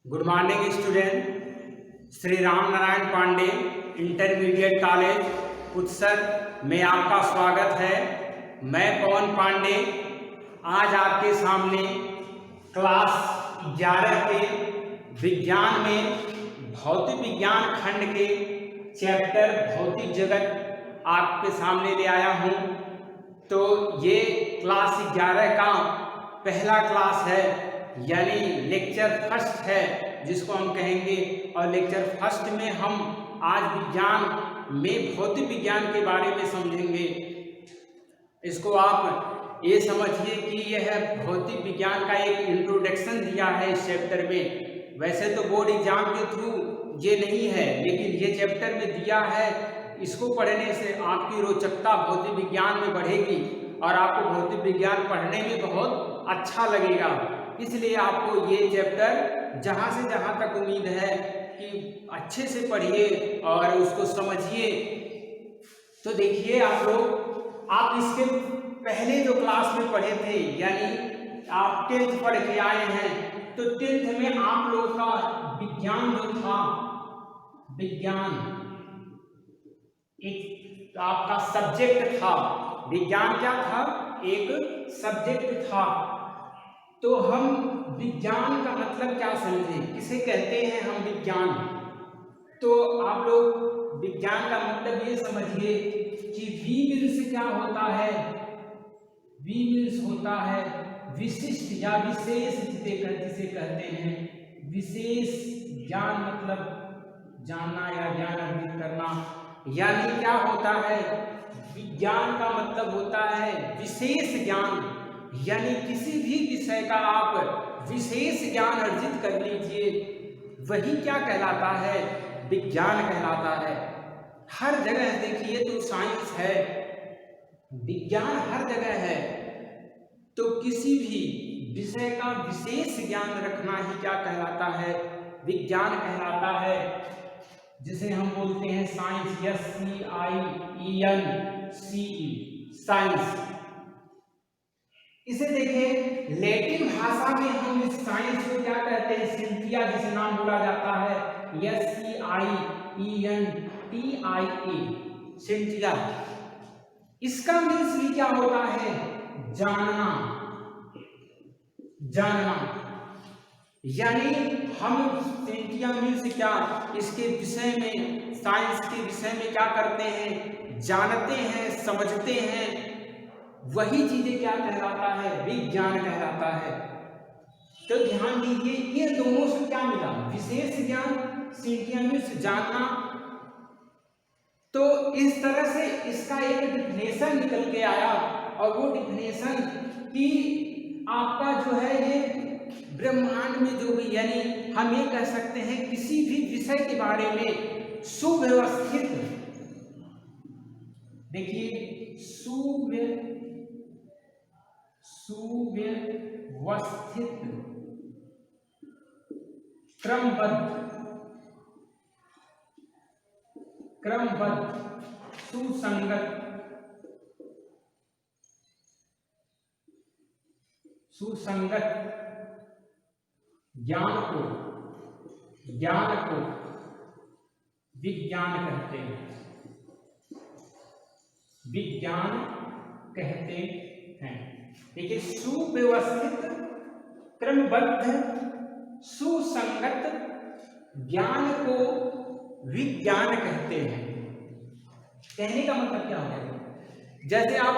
Good morning student. Shri Ram Narayan Pandey intermediate college Utsar में आपका स्वागत है। मैं पवन पांडे आज आपके सामने क्लास 11 के विज्ञान में भौतिक विज्ञान खंड के चैप्टर भौतिक जगत आपके सामने ले आया हूँ। तो ये क्लास 11 का पहला क्लास है, यानी लेक्चर फर्स्ट है जिसको हम कहेंगे। और लेक्चर फर्स्ट में हम आज विज्ञान में भौतिक विज्ञान के बारे में समझेंगे। इसको आप ये समझिए कि यह भौतिक विज्ञान का एक इंट्रोडक्शन दिया है इस चैप्टर में। वैसे तो बोर्ड एग्जाम के थ्रू ये नहीं है, लेकिन ये चैप्टर में दिया है। इसको पढ़ने से आपकी रोचकता भौतिक विज्ञान में बढ़ेगी और आपको भौतिक विज्ञान पढ़ने में बहुत अच्छा लगेगा। इसलिए आपको ये चैप्टर जहाँ से जहाँ तक उम्मीद है कि अच्छे से पढ़िए और उसको समझिए। तो देखिए आप इसके पहले जो क्लास में पढ़े थे, यानी आप 10th पढ़ के आए हैं, तो 10th में आप लोगों का विज्ञान जो था, विज्ञान एक आपका सब्जेक्ट था। विज्ञान क्या था? एक सब्जेक्ट था। तो हम विज्ञान का मतलब क्या समझे, किसे कहते हैं हम विज्ञान? तो आप लोग विज्ञान का मतलब ये समझिए कि वी मीन्स क्या होता है? वी मीन्स होता है विशिष्ट या विशेष, जिसे कहते हैं विशेष ज्ञान, मतलब जानना या ज्ञान अर्जित करना। यानी क्या होता है? विज्ञान का मतलब होता है विशेष ज्ञान, यानी किसी भी विषय का आप विशेष ज्ञान अर्जित कर लीजिए, वही क्या कहलाता है? विज्ञान कहलाता है। हर जगह देखिए तो साइंस है, विज्ञान हर जगह है। तो किसी भी विषय का विशेष ज्ञान रखना ही क्या कहलाता है? विज्ञान कहलाता है। जिसे हम बोलते हैं साइंस, SCIENCE, साइंस। इसे देखें, लैटिन भाषा में हम इस साइंस को क्या कहते हैं? सिंथिया, जिसे नाम बोला जाता है SCIENTIA, सिंथिया। इसका मीन्स भी क्या होता है? जानना, जानना। यानी हम सिंथिया मीन्स क्या, इसके विषय में, साइंस के विषय में क्या करते हैं? जानते हैं, समझते हैं। वही चीजें क्या कहलाता है? विज्ञान कहलाता है। तो ध्यान दीजिए, ये दोनों से क्या मिला? विशेष ज्ञान, सिंथिया मीन्स जानना। तो इस तरह से इसका एक डिफिनेशन निकल के आया, और वो डिफिनेशन कि आपका जो है ये ब्रह्मांड में जो भी, यानी हम ये कह सकते हैं किसी भी विषय के बारे में सुव्यवस्थित, देखिए सुव्यवस्थित, क्रमबद्ध, सुसंगत ज्ञान को विज्ञान कहते हैं। विज्ञान कहते हैं। देखिए, सुव्यवस्थित, क्रमबद्ध, सुसंगत ज्ञान को विज्ञान कहते हैं। कहने का मतलब क्या हो गया? जैसे आप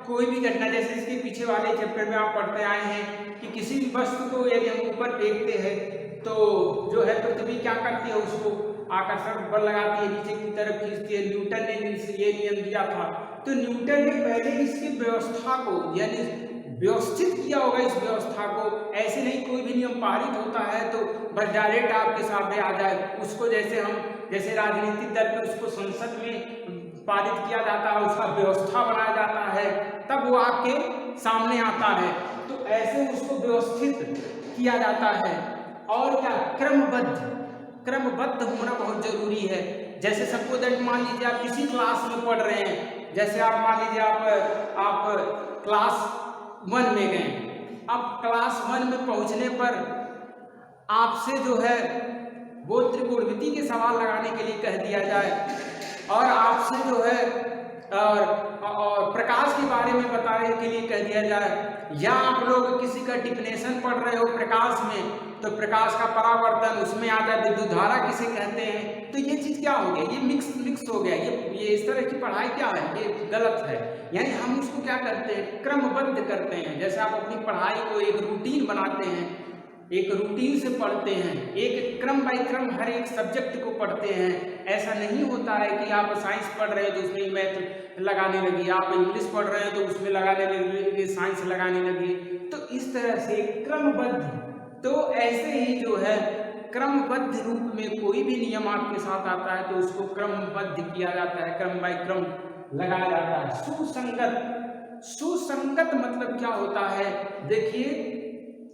कोई भी घटना, जैसे इसके पीछे वाले चैप्टर में आप पढ़ते आए हैं कि किसी भी वस्तु को यदि हम ऊपर फेंकते हैं तो जो है पृथ्वी क्या करती है? उसको आकर्षण बल लगाती है, नीचे की तरफ खींचती है। न्यूटन ने ये नियम दिया था। तो न्यूटन ने पहले इसकी व्यवस्था को, यानी व्यवस्थित किया होगा इस व्यवस्था को। ऐसे नहीं कोई भी नियम पारित होता है तो बस डायरेक्ट आपके सामने आ जाए। उसको जैसे राजनीतिक दल पर उसको संसद में पारित किया जाता है, उसका व्यवस्था बनाया जाता है, तब वो आपके सामने आता है। तो ऐसे उसको व्यवस्थित किया जाता है। और क्या? क्रमबद्ध होना बहुत जरूरी है। जैसे सबको मान लीजिए आप किसी क्लास में पढ़ रहे हैं, जैसे आप मान लीजिए आप क्लास 1 में गए। अब क्लास 1 में पहुंचने पर आपसे जो है वो त्रिकोणमिति के सवाल लगाने के लिए कह दिया जाए और आपसे जो है और प्रकाश के बारे में बताने के लिए कह दिया जाए, या आप लोग किसी का डिफिनेशन पढ़ रहे हो प्रकाश में, तो प्रकाश का परावर्तन उसमें आता है विद्युत धारा किसे कहते हैं, तो ये चीज क्या हो गया, ये मिक्स हो गया। ये इस तरह की पढ़ाई क्या है, ये गलत है। यानी हम उसको क्या करते हैं, क्रमबद्ध करते हैं। जैसे आप अपनी पढ़ाई को एक रूटीन बनाते हैं, एक रूटीन से पढ़ते हैं, एक क्रम बाय क्रम हर एक सब्जेक्ट को पढ़ते हैं। ऐसा नहीं होता है कि आप साइंस पढ़ रहे हैं तो उसमें मैथ लगाने लगी, आप इंग्लिश पढ़ रहे हैं तो उसमें लगाने लगी, साइंस लगाने लगी। तो इस तरह से क्रमबद्ध, तो ऐसे ही जो है क्रमबद्ध रूप में कोई भी नियम आपके साथ आता है तो उसको क्रमबद्ध किया जाता है, क्रम बाय क्रम लगाया जाता है। सुसंगत मतलब क्या होता है, देखिए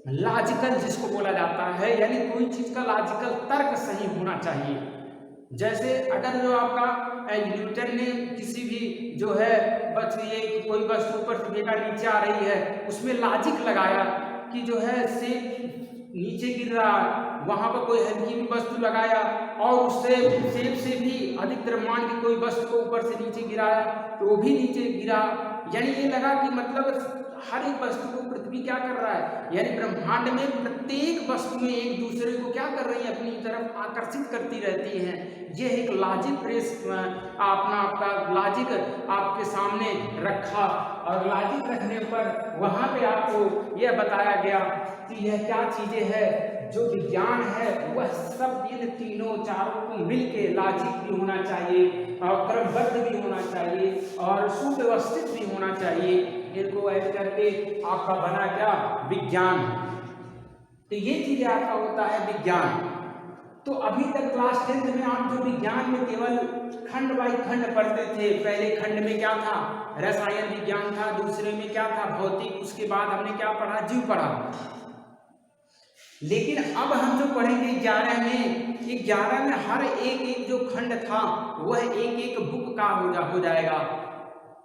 लॉजिकल जिसको बोला जाता है, यानी कोई चीज का लॉजिकल तर्क सही होना चाहिए। जैसे अगर जो आपका न्यूटन ने किसी भी जो है बस ये कोई वस्तु ऊपर से बेटा नीचे आ रही है, उसमें लॉजिक लगाया कि जो है से नीचे गिर रहा, वहां पर कोई हल्की भी वस्तु लगाया और उससे सेब से भी अधिक द्रव्यमान की कोई वस्तु को ऊपर से नीचे गिराया तो वो भी नीचे गिरा। यानी ये लगा कि मतलब हर एक वस्तु को पृथ्वी क्या कर रहा है, यानी ब्रह्मांड में प्रत्येक वस्तु में एक दूसरे को क्या कर रही है, अपनी तरफ आकर्षित करती रहती हैं। ये एक लॉजिक प्रेस आपका लॉजिक आपके सामने रखा और लॉजिक रखने पर वहां पे आपको यह बताया गया कि यह क्या चीजें है, जो विज्ञान है वह सब इन तीनों चारों को मिलके लॉजिक भी होना चाहिए और क्रमबद्ध भी होना चाहिए और सुव्यवस्थित भी होना चाहिए। इनको ऐड करके आपका बना क्या, विज्ञान। तो ये चीजें आपका होता है विज्ञान। तो अभी तक क्लास 10th में आप जो विज्ञान में केवल खंड बाई खंड पढ़ते थे। पहले खंड में क्या था, रसायन विज्ञान था, दूसरे में क्या था, भौतिक, उसके बाद हमने क्या पढ़ा, जीव पढ़ा। लेकिन अब हम जो पढ़ेंगे 11 में हर एक जो खंड था वह एक बुक का हो जाएगा।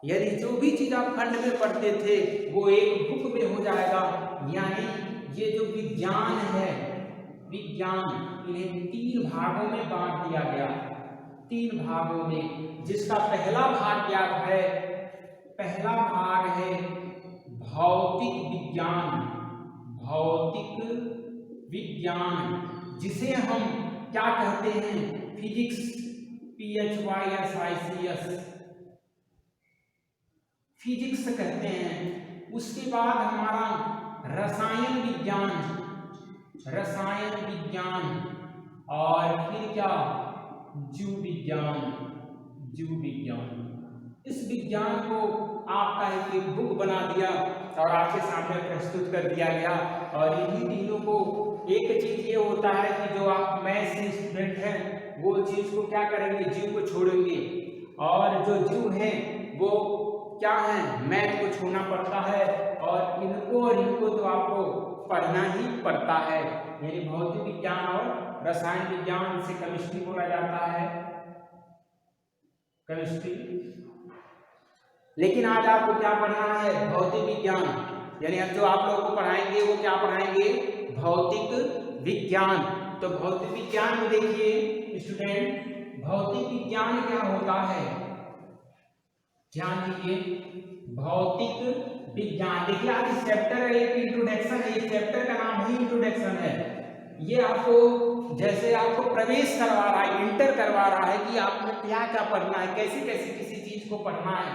यानी जो भी चीज आप खंड में पढ़ते थे वो एक बुक में हो जाएगा। यानी ये जो विज्ञान है, विज्ञान इन्हें 3 भागों में बांट दिया गया, 3 भागों में, जिसका पहला भाग क्या है, पहला भाग है भौतिक विज्ञान। भौतिक विज्ञान जिसे हम क्या कहते हैं, फिजिक्स, PHYSICS, फिजिक्स कहते हैं। उसके बाद हमारा रसायन विज्ञान, रसायन विज्ञान, और फिर क्या, जीव विज्ञान, जीव विज्ञान। इस विज्ञान को आपका एक बुक बना दिया और आपके सामने प्रस्तुत कर दिया गया। और इन्हीं तीनों को एक चीज ये होता है कि जो आप मैथ्स से स्टूडेंट हैं वो चीज को क्या करेंगे, जीव को छोड़ेंगे, और जो जीव हैं वो क्या है, मैथ को छोड़ना पड़ता है, और इनको तो आपको पढ़ना ही पड़ता है। यानी भौतिक विज्ञान और रसायन विज्ञान से केमिस्ट्री बोला जाता है, केमिस्ट्री। लेकिन आज आपको क्या पढ़ना है, भौतिक विज्ञान। यानी अब जो आप लोगों को पढ़ाएंगे वो क्या पढ़ाएंगे, भौतिक विज्ञान। तो भौतिक विज्ञान में देखिए स्टूडेंट, भौतिक विज्ञान क्या होता है, ध्यान दीजिए। भौतिक विज्ञान, देखिए आज इस चैप्टर एक इंट्रोडक्शन है, इस चैप्टर का नाम ही इंट्रोडक्शन है। ये आपको जैसे आपको प्रवेश करवा रहा है, इंटर करवा रहा है कि आपको क्या क्या पढ़ना है, कैसे कैसे किसी चीज को पढ़ना है।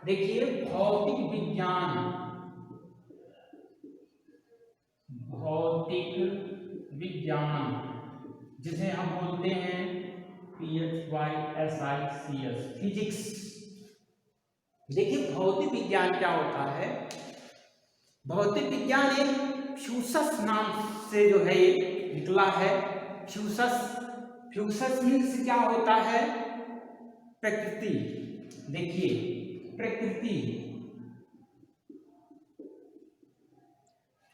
देखिए भौतिक विज्ञान, भौतिक विज्ञान जिसे हम बोलते हैं PHYSICS, फिजिक्स। देखिए भौतिक विज्ञान क्या होता है, भौतिक विज्ञान एक फ्यूसस नाम से जो है निकला है। फ्यूसस मीन्स क्या होता है, प्रकृति। देखिए प्रकृति,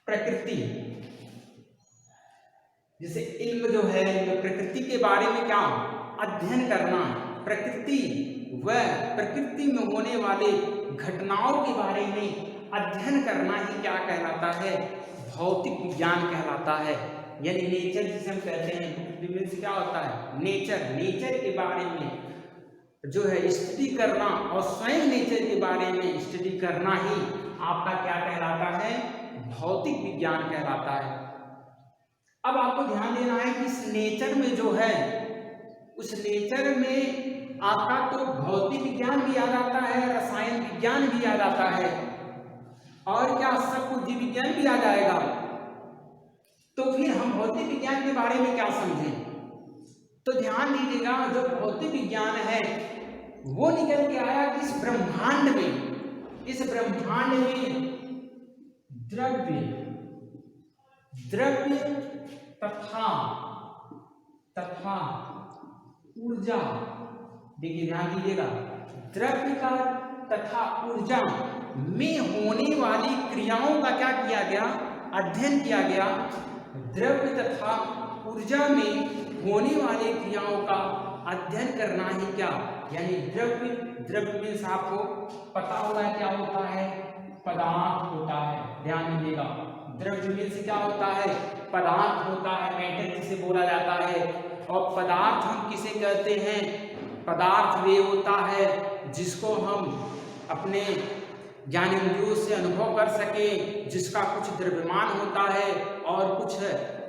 प्रकृति जैसे इल्म जो है प्रकृति के बारे में क्या अध्ययन करना, प्रकृति व प्रकृति में होने वाले घटनाओं के बारे में अध्ययन करना ही क्या कहलाता है, भौतिक विज्ञान कहलाता है। यानी नेचर जिसे हम कहते हैं, मीन्स क्या होता है नेचर, नेचर के बारे में जो है स्टडी करना और स्वयं नेचर के बारे में स्टडी करना ही आपका क्या कहलाता है, भौतिक विज्ञान कहलाता है। अब आपको ध्यान देना है कि इस नेचर में जो है, उस नेचर में आपका तो भौतिक विज्ञान भी आ जाता है, रसायन विज्ञान भी आ जाता है, और क्या सब कुछ जीव विज्ञान भी आ जाएगा। तो फिर हम भौतिक विज्ञान के बारे में क्या समझें? तो ध्यान दीजिएगा, जो भौतिक विज्ञान है वो निकल के आया कि इस ब्रह्मांड में द्रव्य तथा ऊर्जा, देखिए ध्यान दीजिएगा, द्रव्य का तथा ऊर्जा में होने वाली क्रियाओं का क्या किया गया, अध्ययन किया गया। द्रव्य तथा ऊर्जा में होने वाली क्रियाओं का अध्ययन करना ही क्या, यानी द्रव्य में आपको पता होगा क्या होता है, पदार्थ होता है। ध्यान दीजिएगा, द्रव्य में से क्या होता है, पदार्थ होता है, मैटर जिसे बोला जाता है। और पदार्थ हम किसे कहते हैं, पदार्थ वे होता है जिसको हम अपने ज्ञानेंद्रियों से अनुभव कर सके, जिसका कुछ द्रव्यमान होता है और कुछ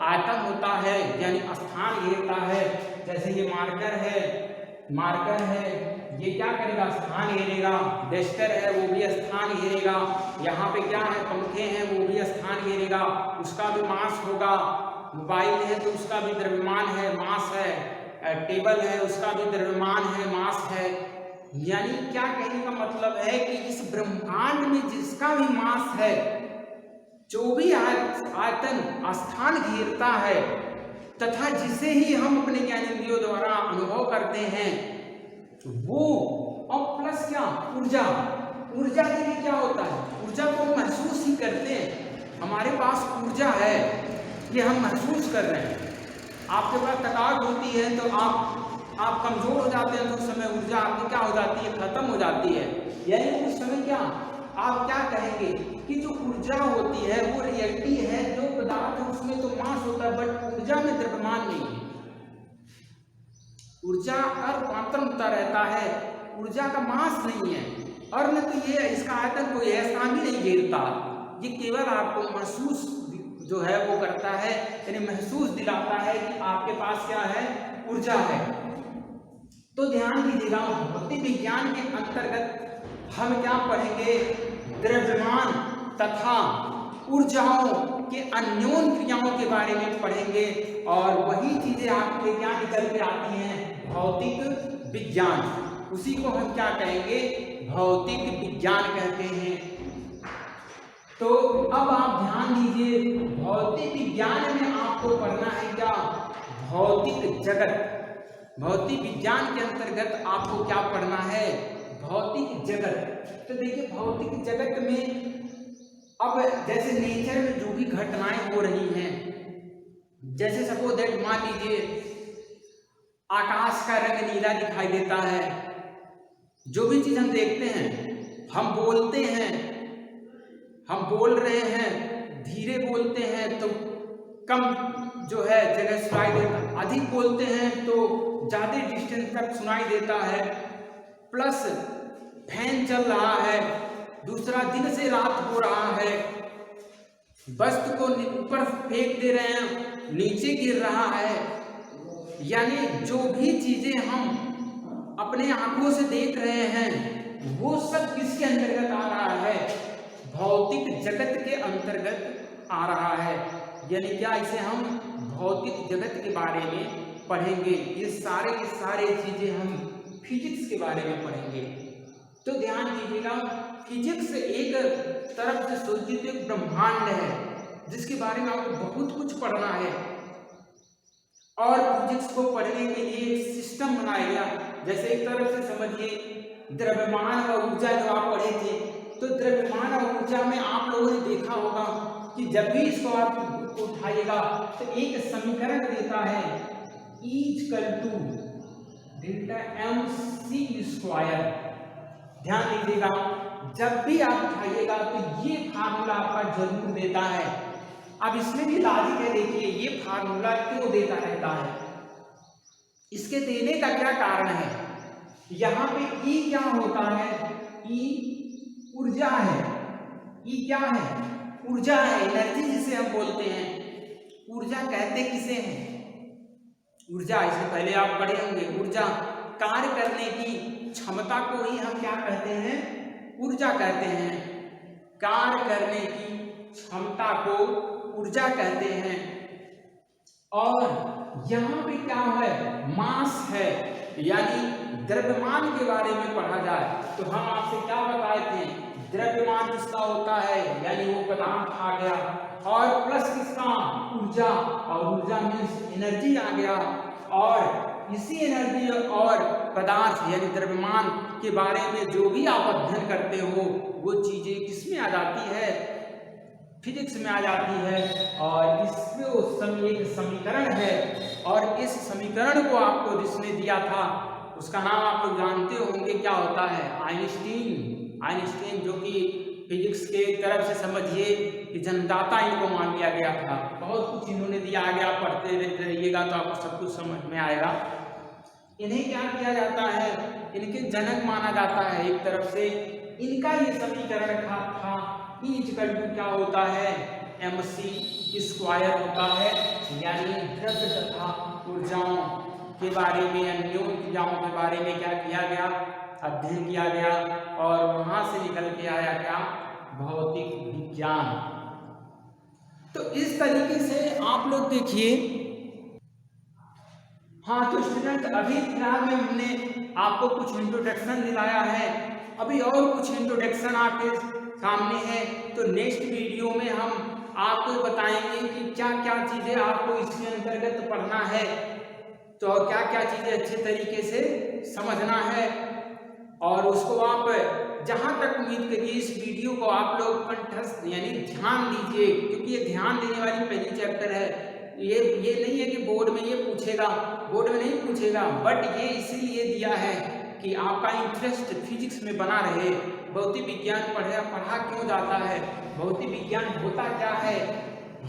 आयतन होता है, यानी स्थान घेरता है। जैसे ये मार्कर है, ये क्या करेगा, स्थान घेरेगा। डस्टर है, वो भी स्थान घेरेगा। यहाँ पे क्या है, पंखे हैं, वो भी स्थान घेरेगा, उसका भी मास होगा। मोबाइल है तो उसका भी द्रव्यमान है, मास है। टेबल है, उसका भी द्रव्यमान है, मास है। यानी क्या कहने का मतलब है कि इस ब्रह्मांड में जिसका भी मास है, जो भी आयतन स्थान घेरता है, तथा जिसे ही हम अपने ज्ञानेंद्रियों द्वारा अनुभव करते हैं, वो और प्लस क्या, ऊर्जा के लिए क्या होता है, ऊर्जा को महसूस ही करते हैं। हमारे पास ऊर्जा है, ये हम महसूस कर रहे हैं। आपके पास थकावट होती है तो आप कमजोर हो जाते हैं, तो उस समय ऊर्जा आपकी क्या हो जाती है, खत्म हो जाती है। यानी उस समय क्या आप क्या कहेंगे कि जो ऊर्जा होती है वो रियलिटी है, जो पदार्थ है उसमें तो मास होता है, बट ऊर्जा में द्रव्यमान नहीं है। ऊर्जा का रूपांतरण होता रहता है, ऊर्जा का मास नहीं है। और न तो ये इसका आयतन कोई ऐसा भी नहीं घेरता, ये केवल आपको महसूस जो है वो करता है, यानी महसूस दिलाता है कि आपके पास क्या है, ऊर्जा है। तो ध्यान दीजिएगा, भौतिक विज्ञान के अंतर्गत हम क्या पढ़ेंगे, द्रव्यमान तथा ऊर्जाओं के अन्योन क्रियाओं के बारे में पढ़ेंगे। और वही चीजें आपके क्या निकल के आती हैं, भौतिक विज्ञान। उसी को हम क्या कहेंगे, भौतिक विज्ञान कहते हैं। तो अब आप ध्यान दीजिए, भौतिक विज्ञान में आपको पढ़ना है क्या, भौतिक जगत। भौतिक विज्ञान के अंतर्गत आपको क्या पढ़ना है, भौतिक जगत। तो देखिए, भौतिक जगत में अब जैसे नेचर में जो भी घटनाएं हो रही हैं, जैसे सपोज दैट मान लीजिए आकाश का रंग नीला दिखाई देता है। जो भी चीज हम देखते हैं, हम बोलते हैं, हम बोल रहे हैं, धीरे बोलते हैं तो कम जो है जगह सुनाई देता है, अधिक बोलते हैं तो ज्यादा डिस्टेंस तक सुनाई देता है। प्लस फैन चल रहा है, दूसरा दिन से रात हो रहा है, वस्तु को ऊपर फेंक दे रहे हैं, नीचे गिर रहा है। यानी जो भी चीजें हम अपने आंखों से देख रहे हैं वो सब किसके अंतर्गत आ रहा है, भौतिक जगत के अंतर्गत आ रहा है। यानी क्या, इसे हम भौतिक जगत के बारे में पढ़ेंगे। ये सारे के सारे चीजें हम फिजिक्स के बारे में पढ़ेंगे। तो ध्यान दीजिएगा, फिजिक्स एक तरफ से सोचिए तो एक ब्रह्मांड है जिसके बारे में आपको बहुत कुछ पढ़ना है। और फिजिक्स को पढ़ने के लिए एक सिस्टम बनाया गया। जैसे एक तरफ से समझिए द्रव्यमान और ऊर्जा जो आप पढ़े थे, तो द्रव्यमान और ऊर्जा में आप लोगों ने देखा होगा कि जब भी इसको आप उठाइएगा तो एक समीकरण देता है, E=Δ mc²। ध्यान दीजिएगा, जब भी आप उठाइएगा तो ये फार्मूला आपका जरूर देता है। अब इसमें भी लॉजिक है, देखिए ये फार्मूला क्यों देता रहता है, इसके देने का क्या कारण है। यहाँ पे ई क्या होता है, ई ऊर्जा है, ई क्या है, ऊर्जा है, एनर्जी जिसे हम बोलते हैं। ऊर्जा कहते किसे हैं, ऊर्जा, इससे पहले आप पढ़े होंगे, ऊर्जा कार्य करने की क्षमता को ही हम क्या कहते हैं, ऊर्जा कहते हैं। कार्य करने की क्षमता को ऊर्जा कहते हैं। और यहाँ पे क्या है, मास है, यानी द्रव्यमान के बारे में पढ़ा जाए तो हम आपसे क्या बताए थे, द्रव्यमान किसका होता है, यानी वो पदार्थ आ गया, और प्लस किसका, ऊर्जा, और ऊर्जा मीन्स एनर्जी आ गया। और इसी एनर्जी और पदार्थ यानी द्रव्यमान के बारे में जो भी आप अध्ययन करते हो वो चीजें किसमें आ जाती है, फिजिक्स में आ जाती है। और इसमें एक समीकरण है, और इस समीकरण को आपको जिसने दिया था उसका नाम आप लोग जानते होंगे, क्या होता है, आइंस्टीन। आइंस्टीन जो कि फिजिक्स के तरफ से समझिए कि जन्मदाता इनको मान लिया गया था। बहुत कुछ इन्होंने दिया, आगे आप पढ़ते रहिएगा तो आपको सब कुछ समझ में आएगा। इन्हें क्या किया जाता है, इनके जनक माना जाता है एक तरफ से। इनका ये समीकरण था E इक्वल टू क्या होता है, mc स्क्वायर होता है, यानी द्रव्य तथा ऊर्जाओं के बारे में, अन्यों ऊर्जाओं के बारे में क्या किया गया, अध्ययन किया गया, और वहां से निकल के आया क्या, भौतिक विज्ञान। तो इस तरीके से आप लोग देखिए। हाँ तो स्टूडेंट, अभी फिलहाल में हमने आपको कुछ इंट्रोडक्शन दिलाया है, अभी और कुछ इंट्रोडक्शन आपके सामने है। तो नेक्स्ट वीडियो में हम आपको बताएंगे कि क्या क्या चीजें आपको इसके अंतर्गत पढ़ना है, तो क्या क्या चीजें अच्छे तरीके से समझना है, और उसको आप जहां तक उम्मीद करिए इस वीडियो को आप लोग कंठस्थ यानी ध्यान दीजिए, क्योंकि ये ध्यान देने वाली पहली चैप्टर है। ये नहीं है कि बोर्ड में ये पूछेगा, बोर्ड में नहीं पूछेगा, बट ये इसीलिए दिया है कि आपका इंटरेस्ट फिजिक्स में बना रहे। भौतिक विज्ञान पढ़ा क्यों जाता है, भौतिक विज्ञान होता क्या है,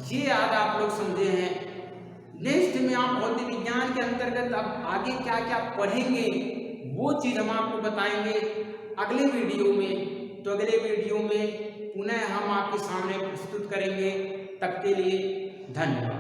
ये आज आप लोग समझे हैं। नेक्स्ट में आप भौतिक विज्ञान के अंतर्गत अब आगे क्या क्या पढ़ेंगे वो चीज हम आपको बताएंगे अगले वीडियो में। तो अगले वीडियो में पुनः हम आपके सामने प्रस्तुत करेंगे। तब के लिए धन्यवाद।